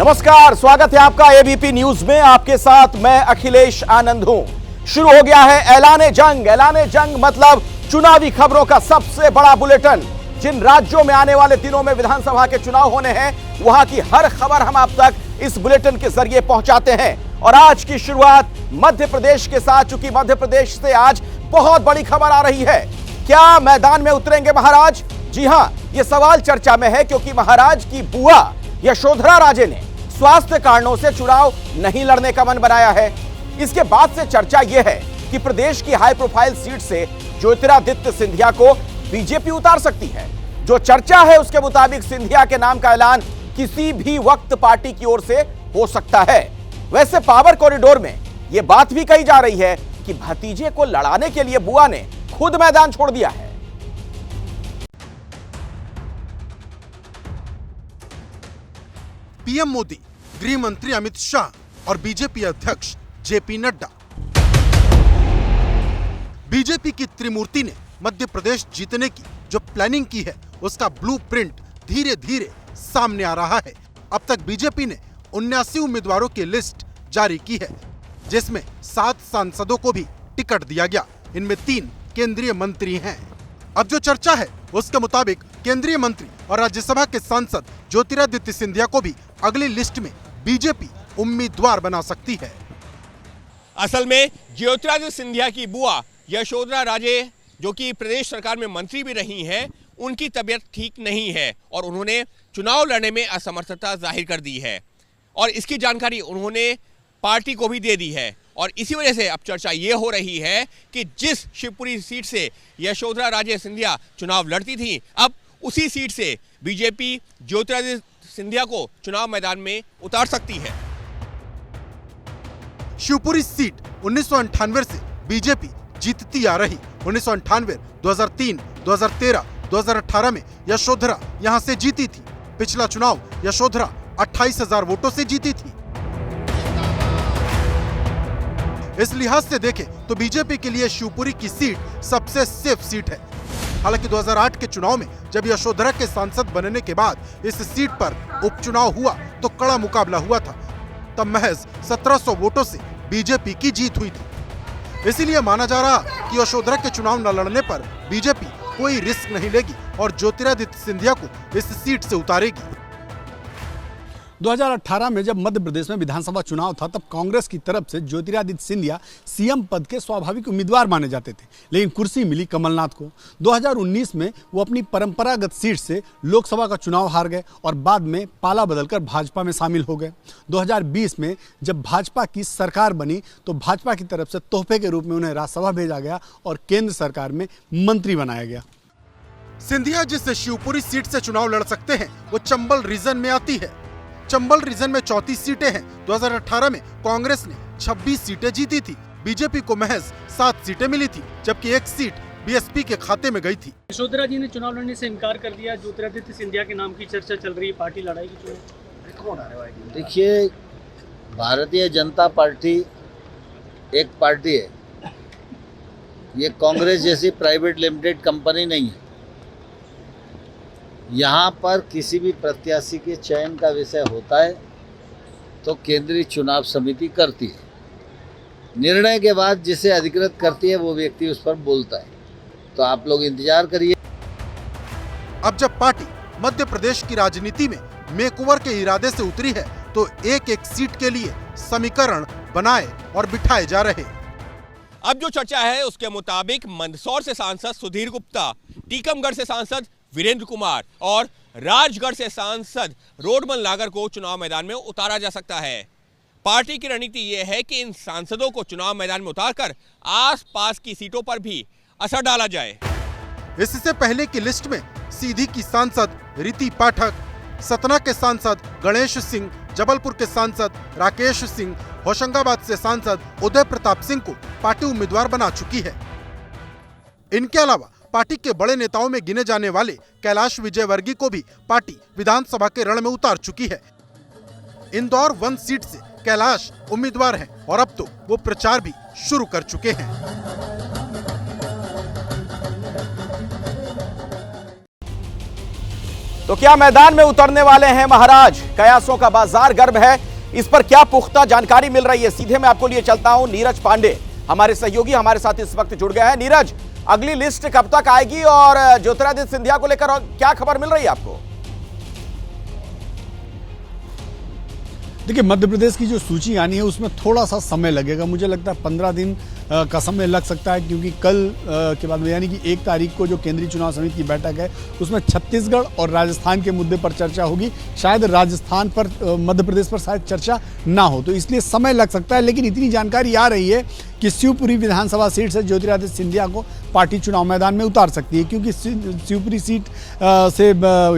नमस्कार, स्वागत है आपका एबीपी न्यूज में। आपके साथ मैं अखिलेश आनंद हूं। शुरू हो गया है ऐलाने जंग। ऐलाने जंग मतलब चुनावी खबरों का सबसे बड़ा बुलेटिन। जिन राज्यों में आने वाले दिनों में विधानसभा के चुनाव होने हैं, वहां की हर खबर हम आप तक इस बुलेटिन के जरिए पहुंचाते हैं। और आज की शुरुआत मध्य प्रदेश के साथ, चूंकि मध्य प्रदेश से आज बहुत बड़ी खबर आ रही है। क्या मैदान में उतरेंगे महाराज? जी हां, यह सवाल चर्चा में है, क्योंकि महाराज की बुआ यशोधरा राजे ने स्वास्थ्य कारणों से चुनाव नहीं लड़ने का मन बनाया है। इसके बाद से चर्चा यह है कि प्रदेश की हाई प्रोफाइल सीट से ज्योतिरादित्य सिंधिया को बीजेपी उतार सकती है। जो चर्चा है उसके मुताबिक सिंधिया के नाम का ऐलान किसी भी वक्त पार्टी की ओर से हो सकता है। वैसे पावर कॉरिडोर में यह बात भी कही जा रही है कि भतीजे को लड़ाने के लिए बुआ ने खुद मैदान छोड़ दिया है। पीएम मोदी, गृह मंत्री अमित शाह और बीजेपी अध्यक्ष जेपी नड्डा। बीजेपी की त्रिमूर्ति ने मध्य प्रदेश जीतने की जो प्लानिंग की है, उसका ब्लूप्रिंट धीरे धीरे सामने आ रहा है। अब तक बीजेपी ने 79 उम्मीदवारों की लिस्ट जारी की है, जिसमें 7 सांसदों को भी टिकट दिया गया। इनमें 3 केंद्रीय मंत्री हैं। अब जो चर्चा है उसके मुताबिक केंद्रीय मंत्री और राज्यसभा के सांसद ज्योतिरादित्य सिंधिया को भी अगली लिस्ट में बीजेपी उम्मीदवार बना सकती है। असल में ज्योतिरादित्य सिंधिया की बुआ यशोधरा राजे, जो कि प्रदेश सरकार में मंत्री भी रही हैं, उनकी तबीयत ठीक नहीं है और उन्होंने चुनाव लड़ने में असमर्थता जाहिर कर दी है। और इसकी जानकारी उन्होंने पार्टी को भी दे दी है। और इसी वजह से अब चर्चा ये हो रही है कि जिस शिवपुरी सीट से यशोधरा राजे सिंधिया चुनाव लड़ती थी, अब उसी सीट से बीजेपी ज्योतिरादित्य सिंधिया को चुनाव मैदान में उतार सकती है। शिवपुरी सीट 1998 से बीजेपी जीतती आ रही। 1998, 2003, 2013, 2018 में यशोधरा यहां से जीती थी। पिछला चुनाव यशोधरा 28,000 वोटों से जीती थी। इस लिहाज से देखें तो बीजेपी के लिए शिवपुरी की सीट सबसे सेफ सीट है। हालांकि 2008 के चुनाव में जब यशोधरा के सांसद बनने के बाद इस सीट पर उपचुनाव हुआ तो कड़ा मुकाबला हुआ था। तब महज 1700 वोटों से बीजेपी की जीत हुई थी। इसीलिए माना जा रहा कि यशोधरा के चुनाव न लड़ने पर बीजेपी कोई रिस्क नहीं लेगी और ज्योतिरादित्य सिंधिया को इस सीट से उतारेगी। 2018 में जब मध्य प्रदेश में विधानसभा चुनाव था, तब कांग्रेस की तरफ से ज्योतिरादित्य सिंधिया सीएम पद के स्वाभाविक उम्मीदवार माने जाते थे, लेकिन कुर्सी मिली कमलनाथ को। 2019 में वो अपनी परंपरागत सीट से लोकसभा का चुनाव हार गए और बाद में पाला बदलकर भाजपा में शामिल हो गए। 2020 में जब भाजपा की सरकार बनी तो भाजपा की तरफ से तोहफे के रूप में उन्हें राज्यसभा भेजा गया और केंद्र सरकार में मंत्री बनाया गया। सिंधिया जिस शिवपुरी सीट से चुनाव लड़ सकते हैं, वो चंबल रीजन में आती है। चंबल रीजन में 34 सीटें हैं। 2018 में कांग्रेस ने 26 सीटें जीती थी। बीजेपी को महज 7 सीटें मिली थी, जबकि 1 सीट बीएसपी के खाते में गई थी। यशोधरा जी ने चुनाव लड़ने से इनकार कर दिया। ज्योतिरादित्य सिंधिया के नाम की चर्चा चल रही है, पार्टी लड़ाएगी चुनाव। देखिए, भारतीय जनता पार्टी एक पार्टी है, ये कांग्रेस जैसी प्राइवेट लिमिटेड कंपनी नहीं है। यहाँ पर किसी भी प्रत्याशी के चयन का विषय होता है तो केंद्रीय चुनाव समिति करती है। निर्णय के बाद जिसे अधिकृत करती है वो व्यक्ति उस पर बोलता है। तो आप लोग इंतजार करिए। अब जब पार्टी मध्य प्रदेश की राजनीति में मेकओवर के इरादे से उतरी है, तो एक एक सीट के लिए समीकरण बनाए और बिठाए जा रहे। अब जो चर्चा है उसके मुताबिक मंदसौर से सांसद सुधीर गुप्ता, टीकमगढ़ से सांसद वीरेंद्र कुमार और राजगढ़ से सांसद रोडमल नागर को चुनाव मैदान में उतारा जा सकता है। पार्टी की रणनीति यह है कि इन सांसदों को चुनाव मैदान में उतारकर आसपास की सीटों पर भी असर डाला जाए। इससे पहले की लिस्ट में सीधी की सांसद रीति पाठक, सतना के सांसद गणेश सिंह, जबलपुर के सांसद राकेश सिंह, होशंगाबाद से सांसद उदय प्रताप सिंह को पार्टी उम्मीदवार बना चुकी है। इनके अलावा पार्टी के बड़े नेताओं में गिने जाने वाले कैलाश विजयवर्गीय को भी पार्टी विधानसभा के रण में उतार चुकी है। इंदौर 1 सीट से कैलाश उम्मीदवार हैं और अब तो वो प्रचार भी शुरू कर चुके हैं। तो तो क्या मैदान में उतरने वाले हैं महाराज? कयासों का बाजार गर्म है, इस पर क्या पुख्ता जानकारी मिल रही है? सीधे मैं आपको लिए चलता हूं। नीरज पांडे हमारे सहयोगी हमारे साथ इस वक्त जुड़ गए हैं। नीरज, अगली लिस्ट कब तक आएगी और ज्योतिरादित्य सिंधिया को लेकर क्या खबर मिल रही है आपको? देखिए, मध्य प्रदेश की जो सूची आनी है उसमें थोड़ा सा समय लगेगा। मुझे लगता है 15 दिन का समय लग सकता है, क्योंकि कल के बाद यानी कि 1 तारीख को जो केंद्रीय चुनाव समिति की बैठक है उसमें छत्तीसगढ़ और राजस्थान के मुद्दे पर चर्चा होगी। शायद राजस्थान पर मध्य प्रदेश पर शायद चर्चा ना हो, तो इसलिए समय लग सकता है। लेकिन इतनी जानकारी आ रही है कि शिवपुरी विधानसभा सीट से ज्योतिरादित्य सिंधिया को पार्टी चुनाव मैदान में उतार सकती है, क्योंकि शिवपुरी सीट से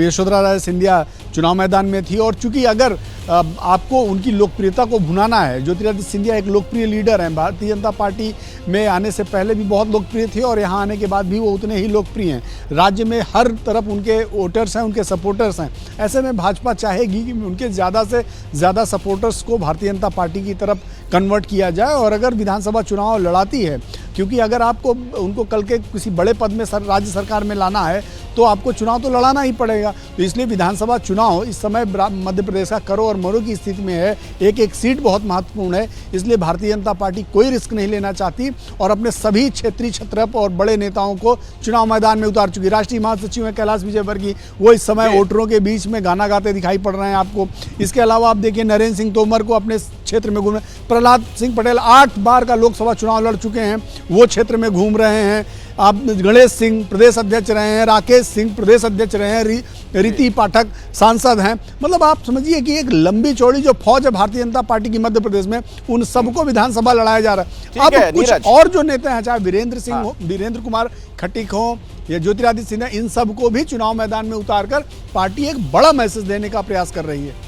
यशोधरा राजे सिंधिया चुनाव मैदान में थी। और चूंकि अगर आपको उनकी लोकप्रियता को भुनाना है, ज्योतिरादित्य सिंधिया एक लोकप्रिय लीडर हैं, भारतीय जनता पार्टी में आने से पहले भी बहुत लोकप्रिय थे और यहाँ आने के बाद भी वो उतने ही लोकप्रिय हैं। राज्य में हर तरफ उनके वोटर्स हैं, उनके सपोर्टर्स हैं। ऐसे में भाजपा चाहेगी कि उनके ज़्यादा से ज़्यादा सपोर्टर्स को भारतीय जनता पार्टी की तरफ कन्वर्ट किया जाए। और अगर विधानसभा चुनाव लड़ाती है, क्योंकि अगर आपको उनको कल के किसी बड़े पद में राज्य सरकार में लाना है तो आपको चुनाव तो लड़ाना ही पड़ेगा। तो इसलिए विधानसभा चुनाव इस समय मध्य प्रदेश का करो और मरो की स्थिति में है। एक एक सीट बहुत महत्वपूर्ण है, इसलिए भारतीय जनता पार्टी कोई रिस्क नहीं लेना चाहती और अपने सभी क्षेत्रीय छत्रप और बड़े नेताओं को चुनाव मैदान में उतार चुकी। राष्ट्रीय महासचिव हैं कैलाश विजयवर्गीय, वो इस समय वोटरों के बीच में गाना गाते दिखाई पड़ रहे हैं आपको। इसके अलावा आप देखिए नरेंद्र सिंह तोमर को अपने क्षेत्र में घूम, प्रहलाद सिंह पटेल 8 बार का लोकसभा चुनाव लड़ चुके हैं, वो क्षेत्र में घूम रहे हैं। आप गणेश सिंह प्रदेश अध्यक्ष रहे हैं, राकेश सिंह प्रदेश अध्यक्ष रहे हैं, रीति पाठक सांसद हैं। मतलब आप समझिए कि एक लंबी चौड़ी जो फौज है भारतीय जनता पार्टी की मध्य प्रदेश में, उन सबको विधानसभा लड़ाया जा रहा है। अब कुछ और जो नेता हैं, चाहे वीरेंद्र सिंह हो, वीरेंद्र कुमार खटीक हो या ज्योतिरादित्य सिंधिया, इन सबको भी चुनाव मैदान में उतारकर पार्टी एक बड़ा मैसेज देने का प्रयास कर रही है।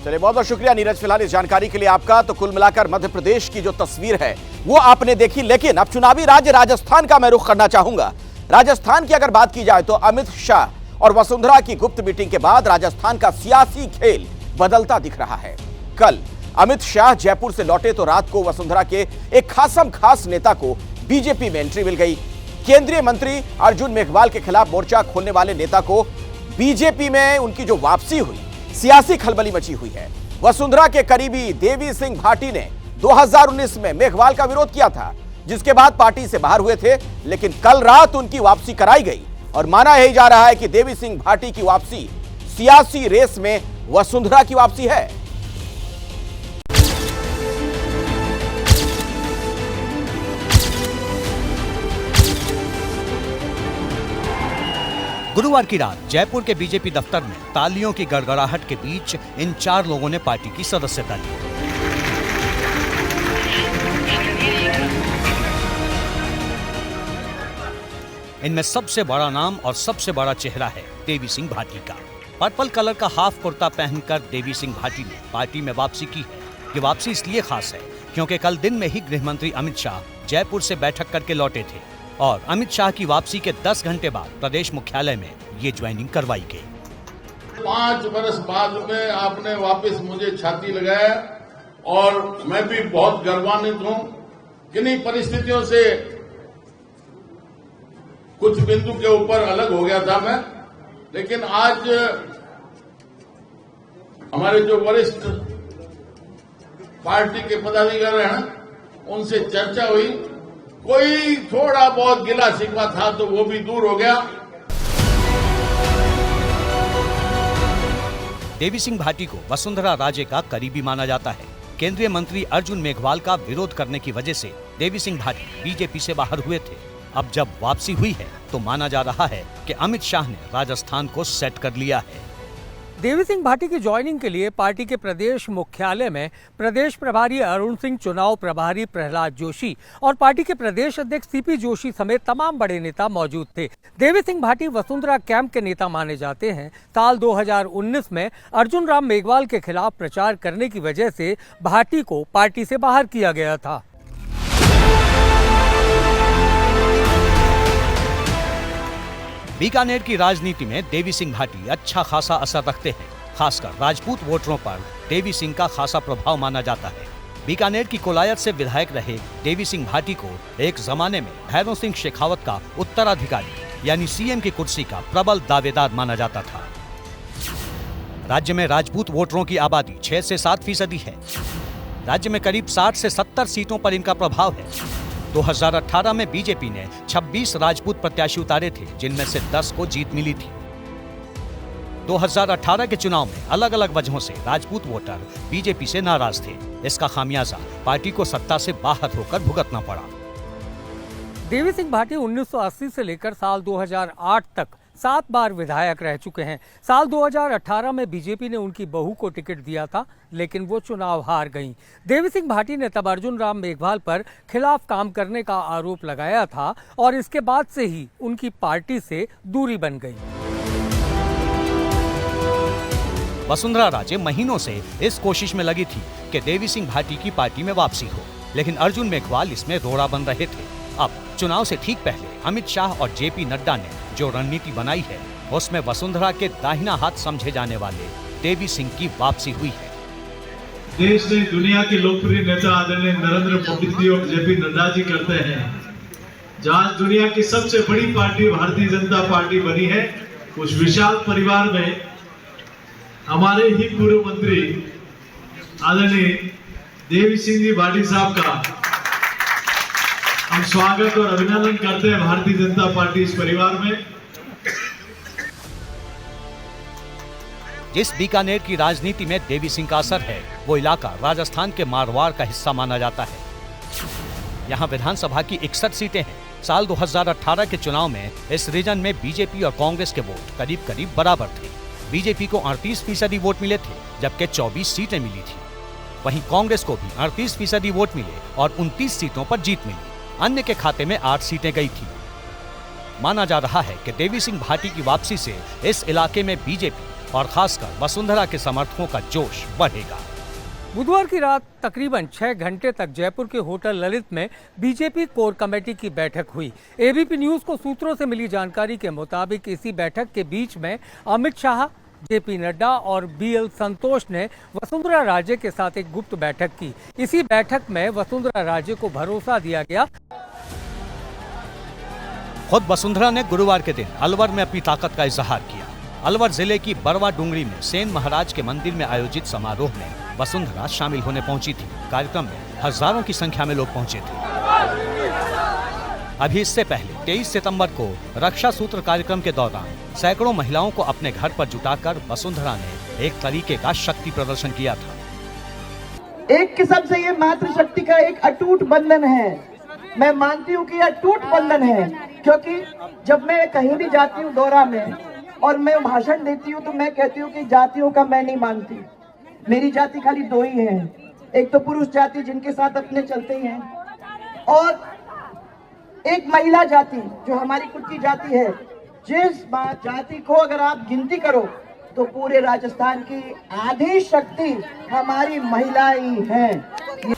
चलिए, बहुत बहुत शुक्रिया नीरज फिलहाल इस जानकारी के लिए आपका। तो कुल मिलाकर मध्य प्रदेश की जो तस्वीर है वो आपने देखी, लेकिन अब चुनावी राज्य राजस्थान का मैं रुख करना चाहूंगा। राजस्थान की अगर बात की जाए तो अमित शाह और वसुंधरा की गुप्त मीटिंग के बाद राजस्थान का सियासी खेल बदलता दिख रहा है। कल अमित शाह जयपुर से लौटे तो रात को वसुंधरा के एक खास नेता को बीजेपी में एंट्री मिल गई। केंद्रीय मंत्री अर्जुन मेघवाल के खिलाफ मोर्चा खोलने वाले नेता को बीजेपी में उनकी जो वापसी हुई, सियासी खलबली मची हुई है। वसुंधरा के करीबी देवी सिंह भाटी ने 2019 में मेघवाल का विरोध किया था, जिसके बाद पार्टी से बाहर हुए थे, लेकिन कल रात उनकी वापसी कराई गई और माना यही जा रहा है कि देवी सिंह भाटी की वापसी सियासी रेस में वसुंधरा की वापसी है। गुरुवार की रात जयपुर के बीजेपी दफ्तर में तालियों की गड़गड़ाहट के बीच इन 4 लोगों ने पार्टी की सदस्यता ली। इनमें सबसे बड़ा नाम और सबसे बड़ा चेहरा है देवी सिंह भाटी का। पर्पल कलर का हाफ कुर्ता पहनकर देवी सिंह भाटी ने पार्टी में वापसी की है। ये वापसी इसलिए खास है क्योंकि कल दिन में ही गृह मंत्री अमित शाह जयपुर से बैठक करके लौटे थे और अमित शाह की वापसी के 10 घंटे बाद प्रदेश मुख्यालय में ये ज्वाइनिंग करवाई गई। 5 वर्ष बाद में आपने वापस मुझे छाती लगाया और मैं भी बहुत गर्वान्वित हूं। किन्हीं परिस्थितियों से कुछ बिंदु के ऊपर अलग हो गया था मैं, लेकिन आज हमारे जो वरिष्ठ पार्टी के पदाधिकारी हैं उनसे चर्चा हुई, कोई थोड़ा बहुत गिला शिकवा था तो वो भी दूर हो गया। देवी सिंह भाटी को वसुंधरा राजे का करीबी माना जाता है। केंद्रीय मंत्री अर्जुन मेघवाल का विरोध करने की वजह से देवी सिंह भाटी बीजेपी से बाहर हुए थे। अब जब वापसी हुई है तो माना जा रहा है कि अमित शाह ने राजस्थान को सेट कर लिया है। देवी सिंह भाटी की ज्वाइनिंग के लिए पार्टी के प्रदेश मुख्यालय में प्रदेश प्रभारी अरुण सिंह, चुनाव प्रभारी प्रहलाद जोशी और पार्टी के प्रदेश अध्यक्ष सीपी जोशी समेत तमाम बड़े नेता मौजूद थे। देवी सिंह भाटी वसुंधरा कैंप के नेता माने जाते हैं। साल 2019 में अर्जुन राम मेघवाल के खिलाफ प्रचार करने की वजह से भाटी को पार्टी से बाहर किया गया था। बीकानेर की राजनीति में देवी सिंह भाटी अच्छा खासा असर रखते हैं। खासकर राजपूत वोटरों पर देवी सिंह का खासा प्रभाव माना जाता है। बीकानेर की कोलायत से विधायक रहे देवी सिंह भाटी को एक जमाने में भैरव सिंह शेखावत का उत्तराधिकारी यानी सीएम की कुर्सी का प्रबल दावेदार माना जाता था। राज्य में राजपूत वोटरों की आबादी 6 से 7% है। राज्य में करीब 60 से 70 सीटों पर इनका प्रभाव है। 2018 में बीजेपी ने 26 राजपूत प्रत्याशी उतारे थे, जिनमें से 10 को जीत मिली थी। 2018 के चुनाव में अलग अलग वजहों से राजपूत वोटर बीजेपी से नाराज थे। इसका खामियाजा पार्टी को सत्ता से बाहर होकर भुगतना पड़ा। देवी सिंह भाटी 1980 से लेकर साल 2008 तक 7 बार विधायक रह चुके हैं। साल 2018 में बीजेपी ने उनकी बहू को टिकट दिया था, लेकिन वो चुनाव हार गईं। देवी सिंह भाटी ने तब अर्जुन राम मेघवाल पर खिलाफ काम करने का आरोप लगाया था और इसके बाद से ही उनकी पार्टी से दूरी बन गई। वसुंधरा राजे महीनों से इस कोशिश में लगी थी कि देवी सिंह भाटी की पार्टी में वापसी हो, लेकिन अर्जुन मेघवाल इसमें रोड़ा बन रहे थे। अब चुनाव से ठीक पहले अमित शाह और जेपी नड्डा ने जो रणनीति बनाई है, उसमें वसुंधरा के दाहिना हाथ समझे जाने वाले देवी सिंह की वापसी हुई है। देश ने दुनिया के लोकप्रिय नेता आदरणीय नरेंद्र मोदी जी और जेपी नड्डा जी करते हैं। जहां दुनिया की सबसे बड़ी पार्टी भारतीय जनता पार्टी बनी है, उस विशाल परिवार में हमारे ही पूर्व मंत्री आदरणीय देवी सिंह जी भाटी साहब का हम स्वागत और अभिनंदन करते हैं भारतीय जनता पार्टी इस परिवार में। जिस बीकानेर की राजनीति में देवी सिंह का असर है, वो इलाका राजस्थान के मारवाड़ का हिस्सा माना जाता है। यहाँ विधानसभा की 61 सीटें हैं। साल 2018 के चुनाव में इस रीजन में बीजेपी और कांग्रेस के वोट करीब करीब बराबर थे। बीजेपी को 38% वोट मिले थे, जबकि 24 सीटें मिली थी। वहीं कांग्रेस को भी 38% वोट मिले और 29 सीटों पर जीत मिली। अन्य के खाते में 8 सीटें गई थी। माना जा रहा है कि देवी सिंह भाटी की वापसी से इस इलाके में बीजेपी और खासकर वसुंधरा के समर्थकों का जोश बढ़ेगा। बुधवार की रात तकरीबन 6 घंटे तक जयपुर के होटल ललित में बीजेपी कोर कमेटी की बैठक हुई। एबीपी न्यूज को सूत्रों से मिली जानकारी के मुताबिक इसी बैठक के बीच में अमित शाह, जेपी नड्डा और बीएल संतोष ने वसुंधरा राजे के साथ एक गुप्त बैठक की। इसी बैठक में वसुंधरा राजे को भरोसा दिया गया। खुद वसुंधरा ने गुरुवार के दिन अलवर में अपनी ताकत का इजहार किया। अलवर जिले की बरवा डूंगरी में सेन महाराज के मंदिर में आयोजित समारोह में वसुंधरा शामिल होने पहुंची थी। कार्यक्रम में हजारों की संख्या में लोग पहुंचे थे। अभी इससे पहले 23 सितंबर को रक्षा सूत्र कार्यक्रम के दौरान सैकड़ों महिलाओं को अपने घर पर जुटाकर वसुंधरा ने एक तरीके का शक्ति प्रदर्शन किया था। एक किस्म से ये मातृशक्ति का एक अटूट बंधन है। मैं मानती हूँ कि यह अटूट बंधन है, क्योंकि जब मैं कहीं भी जाती हूँ दौरा में और मैं भाषण देती हूँ, तो मैं कहती हूँ कि जातियों का मैं नहीं मानती। मेरी जाति खाली 2 ही है, एक तो पुरुष जाति जिनके साथ अपने चलते हैं, और एक महिला जाति जो हमारी खुद की जाति है। जिस जाति को अगर आप गिनती करो तो पूरे राजस्थान की आधी शक्ति हमारी महिलाएं हैं।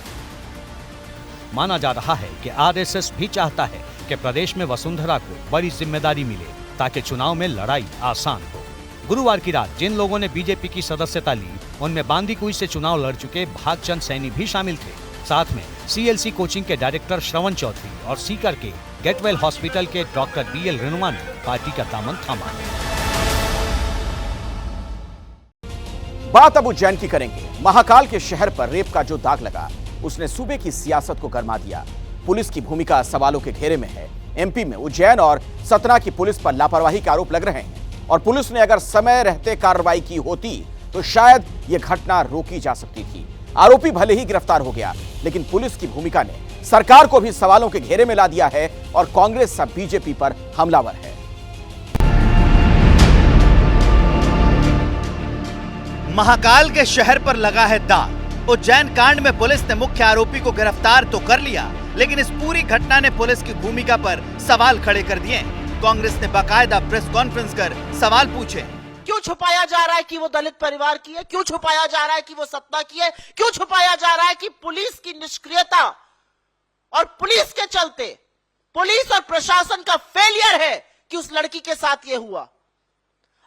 माना जा रहा है कि आरएसएस भी चाहता है कि प्रदेश में वसुंधरा को बड़ी जिम्मेदारी मिले, ताकि चुनाव में लड़ाई आसान हो। गुरुवार की रात जिन लोगों ने बीजेपी की सदस्यता ली, उनमें बांदीकुई से चुनाव लड़ चुके भागचंद सैनी भी शामिल थे। साथ में सीएलसी कोचिंग के डायरेक्टर श्रवण चौधरी और सीकर के गेटवेल हॉस्पिटल के डॉक्टर बीएल रेणुमा ने पार्टी का दामन थामा। बात अब उज्जैन की करेंगे। महाकाल के शहर पर रेप का जो दाग लगा, उसने सूबे की सियासत को गरमा दिया। पुलिस की भूमिका सवालों के घेरे में है। एमपी में उज्जैन और सतना की पुलिस पर लापरवाही के आरोप लग रहे हैं और पुलिस ने अगर समय रहते कार्रवाई की होती तो शायद यह घटना रोकी जा सकती थी। आरोपी भले ही गिरफ्तार हो गया, लेकिन पुलिस की भूमिका ने सरकार को भी सवालों के घेरे में ला दिया है और कांग्रेस सब बीजेपी पर हमलावर है। महाकाल के शहर पर लगा है दाग। उज्जैन कांड में पुलिस ने मुख्य आरोपी को गिरफ्तार तो कर लिया, लेकिन इस पूरी घटना ने पुलिस की भूमिका पर सवाल खड़े कर दिए। कांग्रेस ने बाकायदा प्रेस कॉन्फ्रेंस कर सवाल पूछे। क्यों छुपाया जा रहा है कि वो दलित परिवार की है? क्यों छुपाया जा रहा है कि वो सत्ता की है? क्यों छुपाया जा रहा है कि पुलिस की निष्क्रियता और पुलिस के चलते पुलिस और प्रशासन का फेलियर है कि उस लड़की के साथ ये हुआ?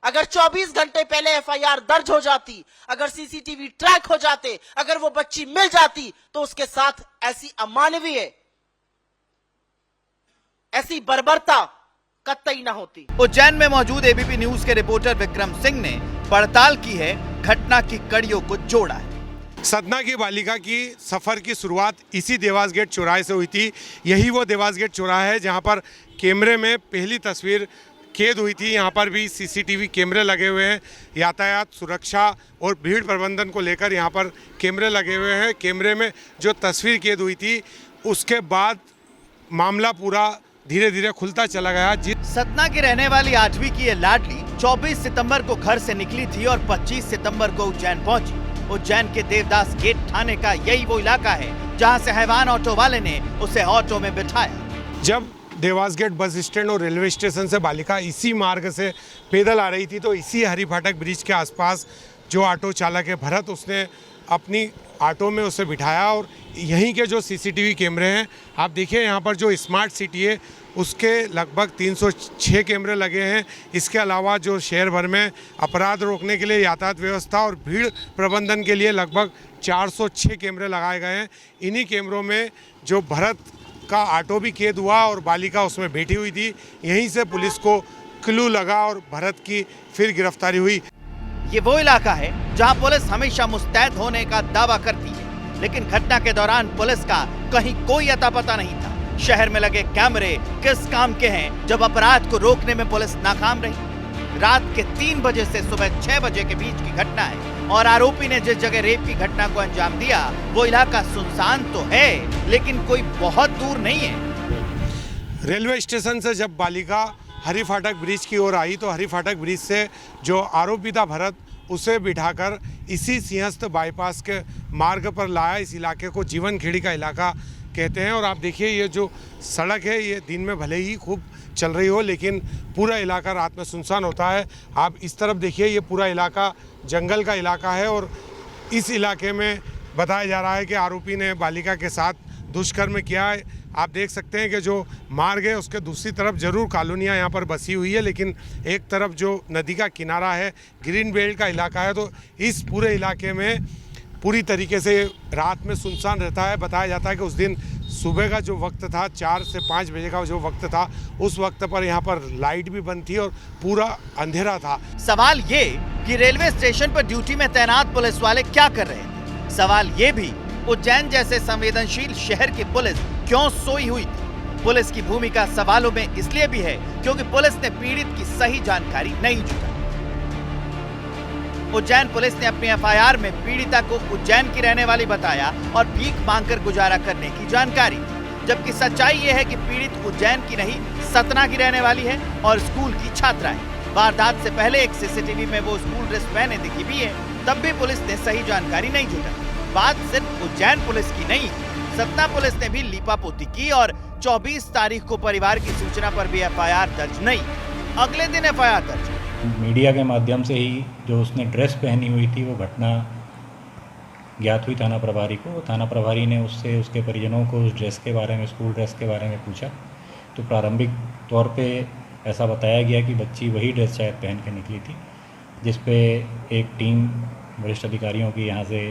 अगर 24 घंटे पहले एफआईआर दर्ज हो जाती, अगर सीसीटीवी ट्रैक हो जाते, अगर वो बच्ची मिल जाती, तो उसके साथ ऐसी अमानवीय, ऐसी बर्बरता कतई ना होती। उज्जैन में मौजूद एबीपी न्यूज के रिपोर्टर विक्रम सिंह ने पड़ताल की है घटना की कड़ियों को जोड़ा है। सतना की बालिका की सफ़र की शुरुआत इसी देवास गेट चौराहे से हुई थी। यही वो देवास गेट चौराहा है जहां पर कैमरे में पहली तस्वीर कैद हुई थी। यहाँ पर भी सीसीटीवी कैमरे लगे हुए हैं। यातायात सुरक्षा और भीड़ प्रबंधन को लेकर यहाँ पर कैमरे लगे हुए हैं। कैमरे में जो तस्वीर कैद हुई थी उसके बाद मामला पूरा धीरे धीरे खुलता चला गया। सतना की रहने वाली 8वीं की ये लाडली 24 सितंबर को घर से निकली थी और 25 सितंबर को उज्जैन पहुंची। उज्जैन के देवदास गेट थाने का यही वो इलाका है जहां से हैवान ऑटो वाले ने उसे ऑटो में बिठाया। जब देवास गेट बस स्टैंड और रेलवे स्टेशन से बालिका इसी मार्ग से पैदल आ रही थी तो इसी हरी फाटक ब्रिज के आसपास जो ऑटो चालक है भरत, उसने अपनी ऑटो में उसे बिठाया। और यहीं के जो सीसीटीवी कैमरे हैं आप देखिए, यहाँ पर जो स्मार्ट सिटी है उसके लगभग 306 कैमरे लगे हैं। इसके अलावा जो शहर भर में अपराध रोकने के लिए, यातायात व्यवस्था और भीड़ प्रबंधन के लिए लगभग 406 कैमरे लगाए गए हैं। इन्हीं कैमरों में जो भरत का ऑटो भी कैद हुआ और बालिका उसमें बैठी हुई थी। यहीं से पुलिस को क्लू लगा और भरत की फिर गिरफ्तारी हुई। ये वो इलाका है जहां पुलिस हमेशा मुस्तैद होने का दावा करती है, लेकिन घटना के दौरान पुलिस का कहीं कोई अता पता नहीं था। शहर में लगे कैमरे किस काम के हैं जब अपराध को रोकने में पुलिस नाकाम रही। रात के 3 बजे से सुबह 6 बजे के बीच की घटना है और आरोपी ने जिस जगह रेप की घटना को अंजाम दिया वो इलाका सुनसान तो है लेकिन कोई बहुत दूर नहीं है। रेलवे स्टेशन से जब बालिका हरी फाटक ब्रिज की ओर आई तो हरी फाटक ब्रिज से जो आरोपी था भरत, उसे बिठाकर इसी सिंहस्थ बाईपास के मार्ग पर लाया। इस इलाके को जीवन खेड़ी का इलाका कहते हैं। और आप देखिए ये जो सड़क है ये दिन में भले ही खूब चल रही हो लेकिन पूरा इलाका रात में सुनसान होता है। आप इस तरफ देखिए, ये पूरा इलाका जंगल का इलाका है और इस इलाके में बताया जा रहा है कि आरोपी ने बालिका के साथ दुष्कर्म किया है। आप देख सकते हैं कि जो मार्ग है उसके दूसरी तरफ जरूर कॉलोनियाँ यहाँ पर बसी हुई है, लेकिन एक तरफ जो नदी का किनारा है, ग्रीन बेल्ट का इलाका है, तो इस पूरे इलाके में पूरी तरीके से रात में सुनसान रहता है। बताया जाता है कि उस दिन सुबह का जो वक्त था 4 से 5 बजे का जो वक्त था, उस वक्त पर यहाँ पर लाइट भी बंद थी और पूरा अंधेरा था। सवाल ये कि रेलवे स्टेशन पर ड्यूटी में तैनात पुलिस वाले क्या कर रहे थे। सवाल ये भी उज्जैन जैसे संवेदनशील शहर की पुलिस क्यों सोई हुई थी। पुलिस की भूमिका सवालों में इसलिए भी है क्योंकि पुलिस ने पीड़ित की सही जानकारी नहीं जुटाई। उज्जैन पुलिस ने अपनी एफआईआर में पीड़िता को उज्जैन की रहने वाली बताया और भीख मांगकर गुजारा करने की जानकारी, जबकि सच्चाई यह है कि पीड़ित उज्जैन की नहीं सतना की रहने वाली है और स्कूल की छात्रा है। वारदात से पहले एक सीसीटीवी में वो स्कूल ड्रेस पहने दिखी भी है, तब भी पुलिस ने सही जानकारी नहीं जुटाई। बात सिर्फ उज्जैन पुलिस की नहीं, सतना पुलिस ने भी लीपापोती की और 24 तारीख को परिवार की सूचना पर भी एफआईआर दर्ज नहीं। अगले दिन एफआईआर दर्ज। मीडिया के माध्यम से ही जो उसने ड्रेस पहनी हुई थी वो घटना ज्ञात हुई थाना प्रभारी को। थाना प्रभारी ने उससे उसके परिजनों को उस ड्रेस के बारे में, स्कूल ड्रेस के बारे में पूछा तो प्रारंभिक तौर पे ऐसा बताया गया कि बच्ची वही ड्रेस शायद पहन के निकली थी, जिस पे एक टीम वरिष्ठ अधिकारियों की यहाँ से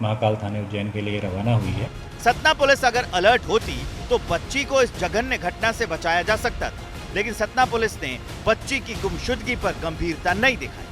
महाकाल थाने उज्जैन के लिए रवाना हुई है। सतना पुलिस अगर अलर्ट होती तो बच्ची को इस जघन्य घटना से बचाया जा सकता था, लेकिन सतना पुलिस ने बच्ची की गुमशुदगी पर गंभीरता नहीं दिखाई।